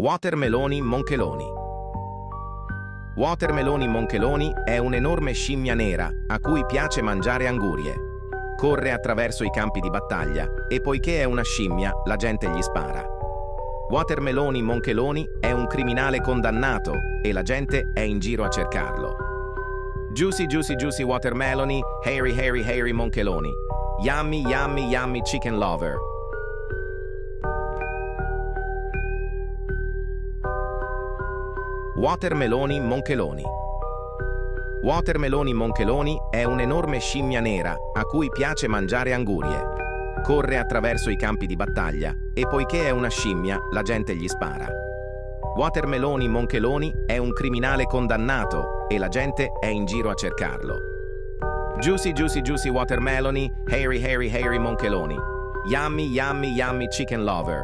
Watermeloni Moncheloni. Watermeloni Moncheloni è un'enorme scimmia nera a cui piace mangiare angurie. Corre attraverso i campi di battaglia e poiché è una scimmia, la gente gli spara. Watermeloni Moncheloni è un criminale condannato e la gente è in giro a cercarlo. Juicy Juicy Juicy Watermeloni, Hairy Hairy Hairy Moncheloni. Yummy Yummy Yummy Chicken Lover. Watermeloni Moncheloni. Watermeloni Moncheloni è un'enorme scimmia nera a cui piace mangiare angurie. Corre attraverso i campi di battaglia e poiché è una scimmia, la gente gli spara. Watermeloni Moncheloni è un criminale condannato e la gente è in giro a cercarlo. Juicy Juicy Juicy Watermeloni, Hairy Hairy Hairy Moncheloni. Yummy Yummy Yummy Chicken Lover.